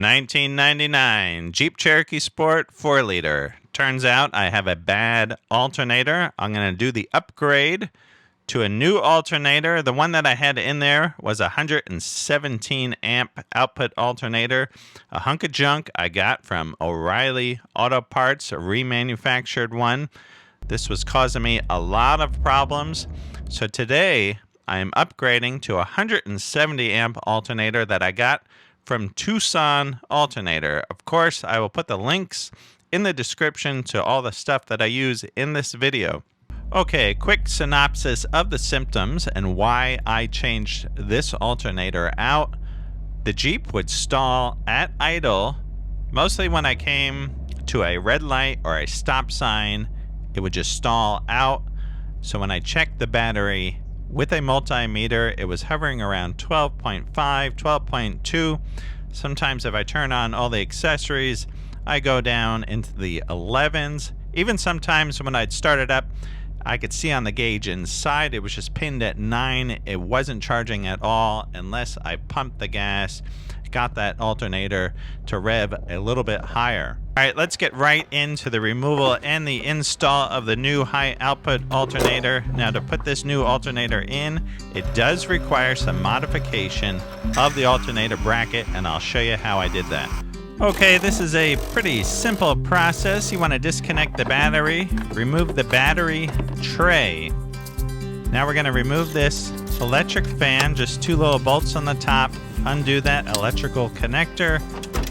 1999 Jeep Cherokee Sport 4-liter. Turns out I have a bad alternator. I'm going to do the upgrade to a new alternator. The one that I had in there was a 117 amp output alternator, a hunk of junk I got from O'Reilly Auto Parts, a remanufactured one. This was causing me a lot of problems. So today I am upgrading to a 170 amp alternator that I got from Tucson Alternator. Of course, I will put the links in the description to all the stuff that I use in this video. Okay, quick synopsis of the symptoms and why I changed this alternator out. The Jeep would stall at idle. Mostly when I came to a red light or a stop sign, it would just stall out. So when I checked the battery with a multimeter, it was hovering around 12.5, 12.2. Sometimes if I turn on all the accessories, I go down into the 11s. Even sometimes when I'd start it up, I could see on the gauge inside it was just pinned at 9. It wasn't charging at all unless I pumped the gas, got that alternator to rev a little bit higher. All right, let's get right into the removal and the install of the new high output alternator. Now, to put this new alternator in, it does require some modification of the alternator bracket, and I'll show you how I did that. Okay, this is a pretty simple process. You want to disconnect the battery, remove the battery tray. Now we're going to remove this electric fan, just 2 little bolts on the top, undo that electrical connector,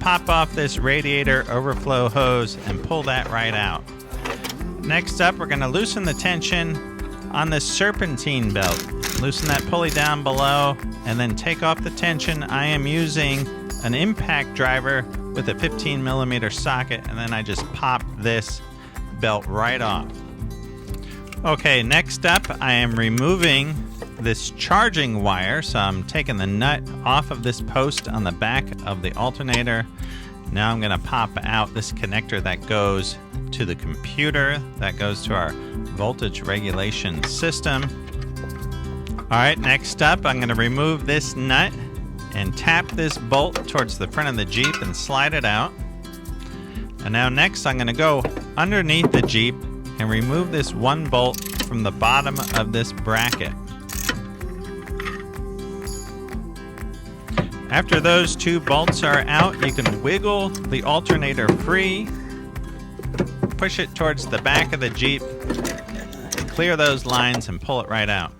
pop off this radiator overflow hose, and pull that right out. Next up, we're going to loosen the tension on this serpentine belt. Loosen that pulley down below, and then take off the tension. I am using an impact driver with a 15 millimeter socket, and then I just pop this belt right off. Okay, next up, I am removing this charging wire, so I'm taking the nut off of this post on the back of the alternator. Now I'm going to pop out this connector that goes to the computer, that goes to our voltage regulation system. All right, next up, I'm going to remove this nut and tap this bolt towards the front of the Jeep and slide it out. And now next, I'm going to go underneath the Jeep and remove this one bolt from the bottom of this bracket. After those 2 bolts are out, you can wiggle the alternator free, push it towards the back of the Jeep, clear those lines, and pull it right out.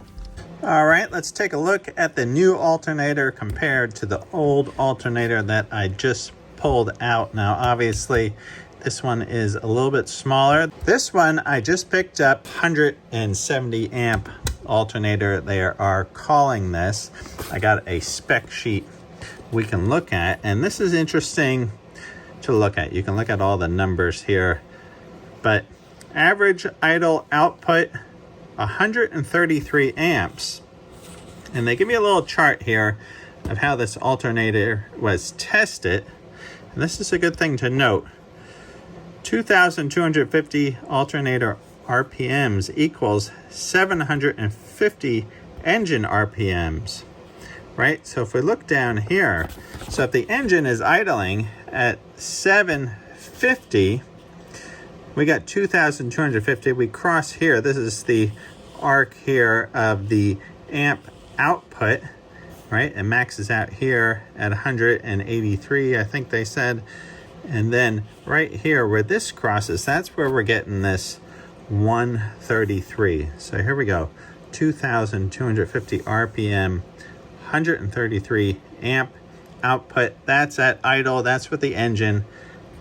All right, let's take a look at the new alternator compared to the old alternator that I just pulled out. Now, obviously, this one is a little bit smaller. This one I just picked up, 170 amp alternator, they are calling this. I got a spec sheet we can look at, and this is interesting to look at. You can look at all the numbers here, but average idle output 133 amps, and they give me a little chart here of how this alternator was tested, and this is a good thing to note. 2,250 alternator RPMs equals 750 engine RPMs, right? So if we look down here, so if the engine is idling at 750, we got 2,250. We cross here. This is the arc here of the amp output, right? It maxes out here at 183, I think they said. And then right here where this crosses, that's where we're getting this 133. So here we go, 2,250 RPM, 133 amp output. That's at idle. That's with the engine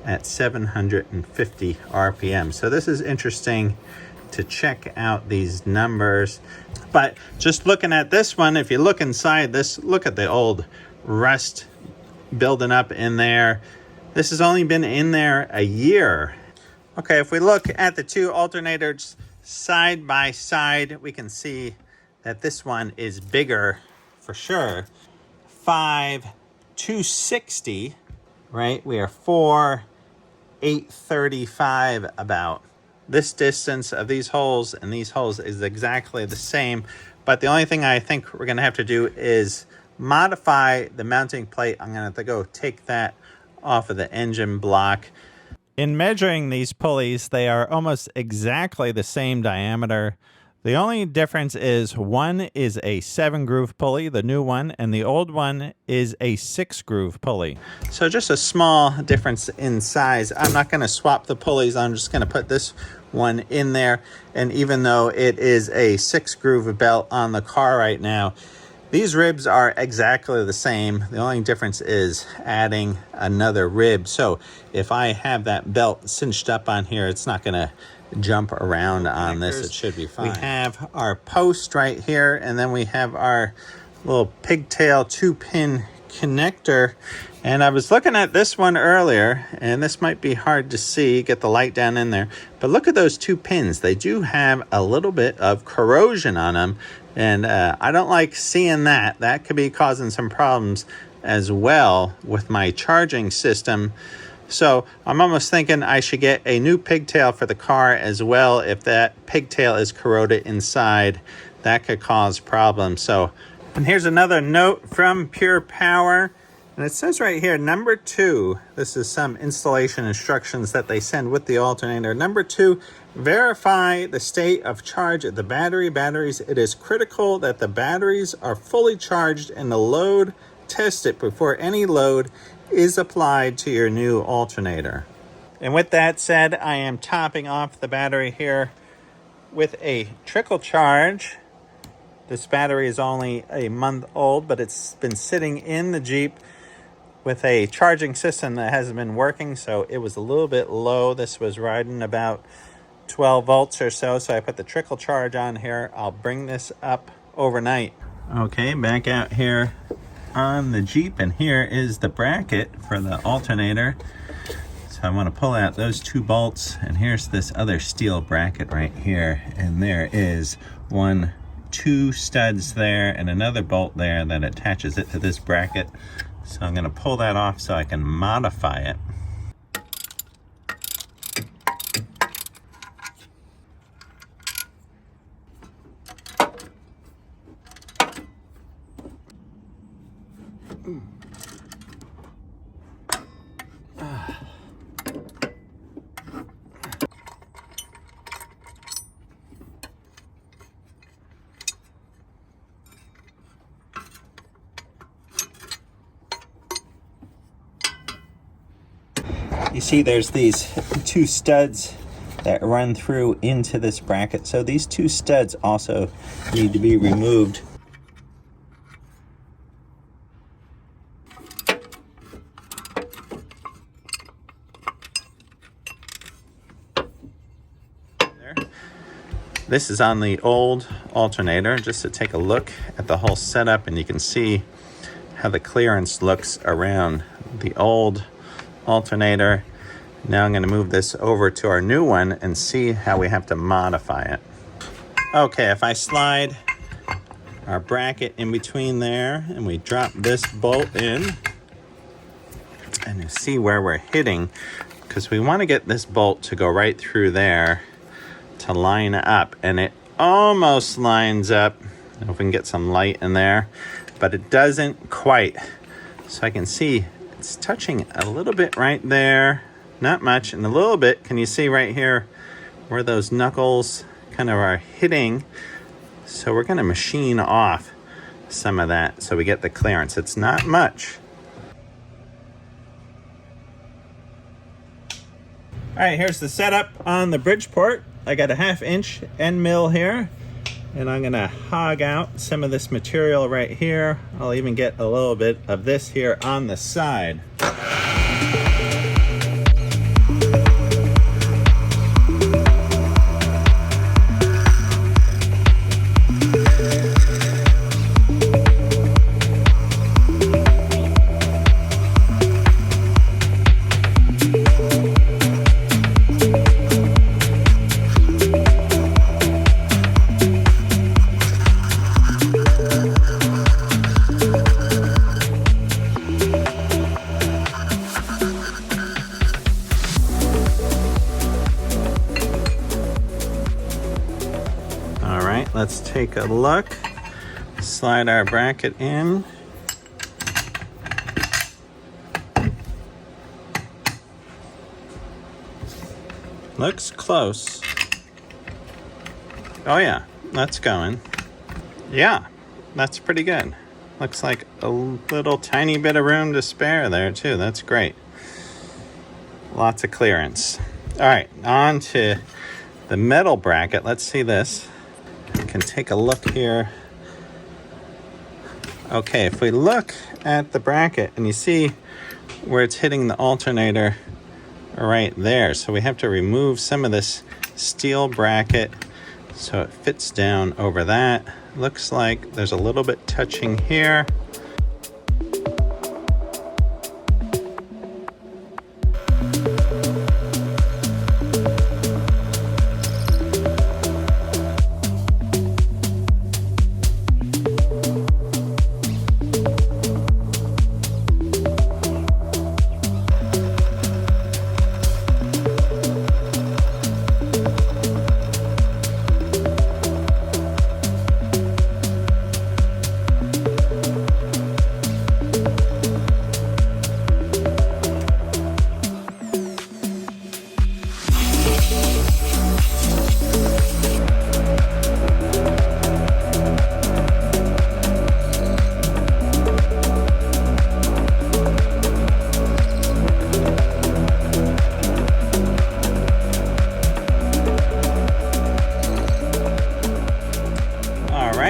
at 750 RPM. So this is interesting to check out these numbers. But just looking at this one, if you look inside this, look at the old rust building up in there. This has only been in there a year. Okay, if we look at the 2 alternators side by side, we can see that this one is bigger for sure. 5,260, right? We are 4,835 about. This distance of these holes and these holes is exactly the same, but the only thing I think we're gonna have to do is modify the mounting plate. I'm gonna have to go take that off of the engine block. In measuring these pulleys, they are almost exactly the same diameter. The only difference is one is a 7-groove pulley, the new one, and the old one is a 6-groove pulley. So just a small difference in size. I'm not going to swap the pulleys. I'm just going to put this one in there. And even though it is a 6-groove belt on the car right now, these ribs are exactly the same. The only difference is adding another rib. So if I have that belt cinched up on here, it's not going to jump around on this. It should be fine. We have our post right here, and then we have our little pigtail 2-pin connector. And I was looking at this one earlier, and this might be hard to see, get the light down in there, but look at those 2 pins. They do have a little bit of corrosion on them, and I don't like seeing that. That could be causing some problems as well with my charging system. So I'm almost thinking I should get a new pigtail for the car as well. If that pigtail is corroded inside, that could cause problems. So, and here's another note from Pure Power. And it says right here, number 2, this is some installation instructions that they send with the alternator. Number 2, verify the state of charge of the batteries. It is critical that the batteries are fully charged and the load tested before any load is applied to your new alternator. And with that said, I am topping off the battery here with a trickle charge. This battery is only a month old, but it's been sitting in the Jeep with a charging system that hasn't been working, so it was a little bit low. This was riding about 12 volts or so, so I put the trickle charge on here. I'll bring this up overnight. Okay, back out here on the Jeep, and here is the bracket for the alternator. So I want to pull out those 2 bolts, and here's this other steel bracket right here, and there is 2 studs there and another bolt there that attaches it to this bracket. So I'm going to pull that off so I can modify it. You see there's these 2 studs that run through into this bracket. So these 2 studs also need to be removed. There. This is on the old alternator, just to take a look at the whole setup, and you can see how the clearance looks around the old alternator. Now I'm going to move this over to our new one and see how we have to modify it. Okay, if I slide our bracket in between there and we drop this bolt in, and you see where we're hitting, because we want to get this bolt to go right through there to line up, and it almost lines up. I don't know if we can get some light in there, but it doesn't quite. So I can see it's touching a little bit right there, not much, and a little bit. Can you see right here where those knuckles kind of are hitting? So we're going to machine off some of that so we get the clearance. It's not much. All right, here's the setup on the Bridgeport. I got a 1/2 inch end mill here, and I'm gonna hog out some of this material right here. I'll even get a little bit of this here on the side. Let's take a look. Slide our bracket in. Looks close. Oh yeah, that's going. Yeah, that's pretty good. Looks like a little tiny bit of room to spare there too. That's great. Lots of clearance. All right, on to the metal bracket. Let's see this. We can take a look here. Okay, if we look at the bracket and you see where it's hitting the alternator right there. So we have to remove some of this steel bracket so it fits down over that. Looks like there's a little bit touching here.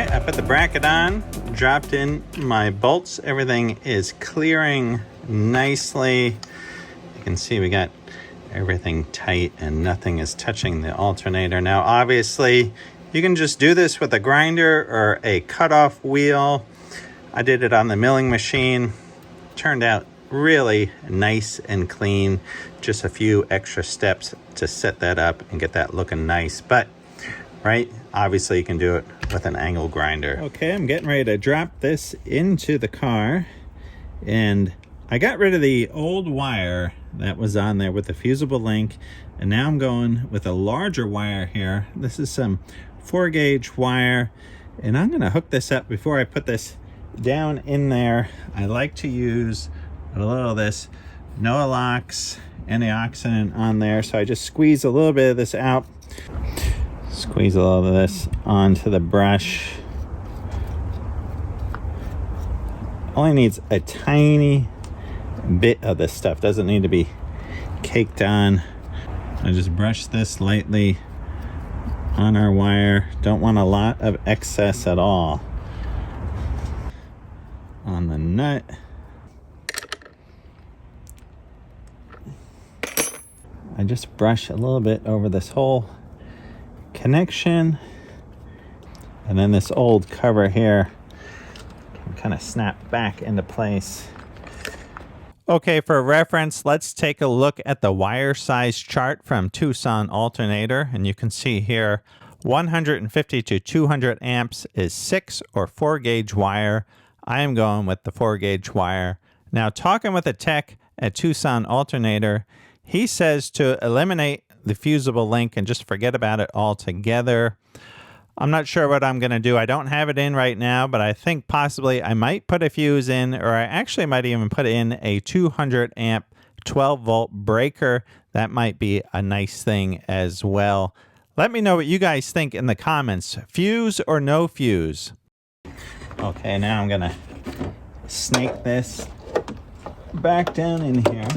I put the bracket on, dropped in my bolts. Everything is clearing nicely. You can see we got everything tight and nothing is touching the alternator. Now, obviously, you can just do this with a grinder or a cutoff wheel. I did it on the milling machine. Turned out really nice and clean. Just a few extra steps to set that up and get that looking nice. But, right, obviously you can do it with an angle grinder. Okay, I'm getting ready to drop this into the car. And I got rid of the old wire that was on there with the fusible link. And now I'm going with a larger wire here. This is some 4-gauge wire. And I'm gonna hook this up before I put this down in there. I like to use a little of this Noalox antioxidant on there. So I just squeeze a little bit of this out. Squeeze a little of this onto the brush. Only needs a tiny bit of this stuff. Doesn't need to be caked on. I just brush this lightly on our wire. Don't want a lot of excess at all. On the nut. I just brush a little bit over this whole connection, and then this old cover here can kind of snap back into place. Okay, for reference, let's take a look at the wire size chart from Tucson Alternator, and you can see here 150 to 200 amps is 6 or 4-gauge wire. I am going with the 4-gauge wire. Now, talking with a tech at Tucson Alternator, he says to eliminate the fusible link and just forget about it altogether. I'm not sure what I'm going to do. I don't have it in right now, but I think possibly I might put a fuse in, or I actually might even put in a 200 amp 12 volt breaker. That might be a nice thing as well. Let me know what you guys think in the comments. Fuse or no fuse? Okay, now I'm going to snake this back down in here.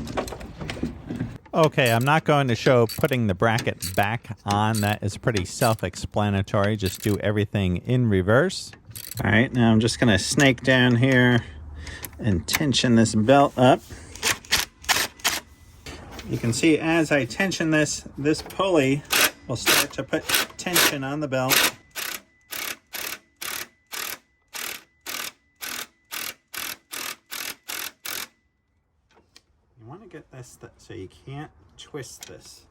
Okay, I'm not going to show putting the bracket back on. That is pretty self-explanatory. Just do everything in reverse. All right, now I'm just going to snake down here and tension this belt up. You can see as I tension this pulley will start to put tension on the belt. You want to get this so you can't twist this.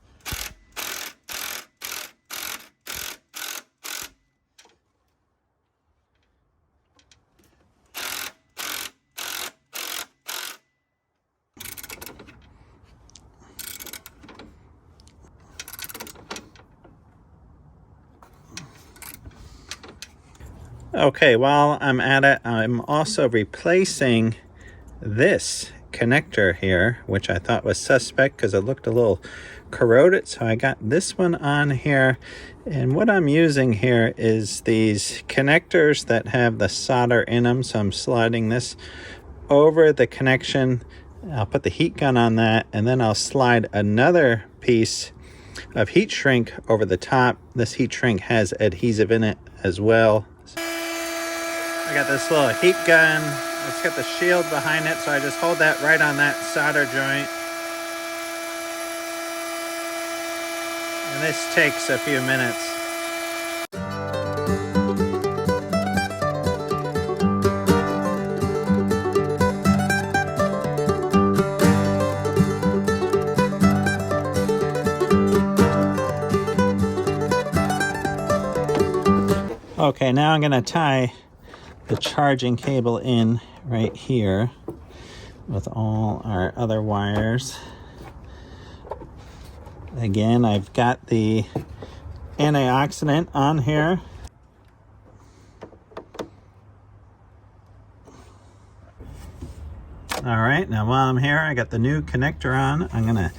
Okay, while I'm at it, I'm also replacing this connector here, which I thought was suspect because it looked a little corroded. So I got this one on here. And what I'm using here is these connectors that have the solder in them. So I'm sliding this over the connection. I'll put the heat gun on that, and then I'll slide another piece of heat shrink over the top. This heat shrink has adhesive in it as well. I got this little heat gun. It's got the shield behind it, so I just hold that right on that solder joint. And this takes a few minutes. Okay, now I'm going to tie the charging cable in right here with all our other wires. Again, I've got the antioxidant on here. All right, now while I'm here, I got the new connector on. I'm going to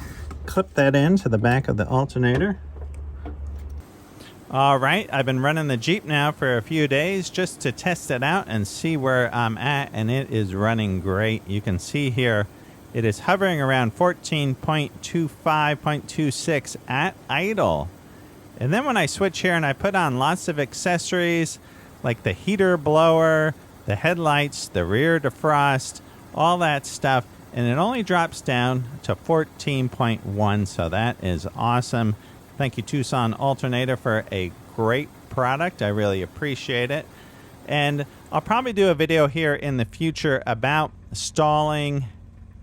clip that into the back of the alternator. All right, I've been running the Jeep now for a few days just to test it out and see where I'm at, and it is running great. You can see here it is hovering around 14.25, 0.26 at idle. And then when I switch here and I put on lots of accessories like the heater blower, the headlights, the rear defrost, all that stuff, and it only drops down to 14.1, so that is awesome. Thank you, Tucson Alternator, for a great product. I really appreciate it. And I'll probably do a video here in the future about stalling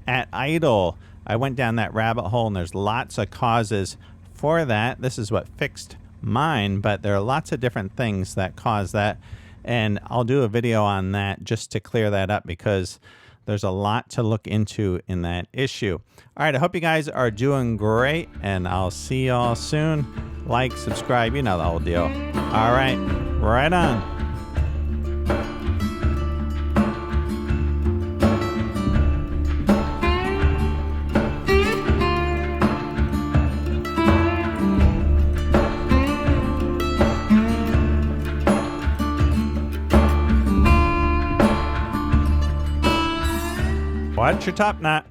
at idle. I went down that rabbit hole, and there's lots of causes for that. This is what fixed mine, but there are lots of different things that cause that. And I'll do a video on that just to clear that up, because there's a lot to look into in that issue. All right, I hope you guys are doing great, and I'll see y'all soon. Like, subscribe, you know the whole deal. All right, right on. Watch your top knot.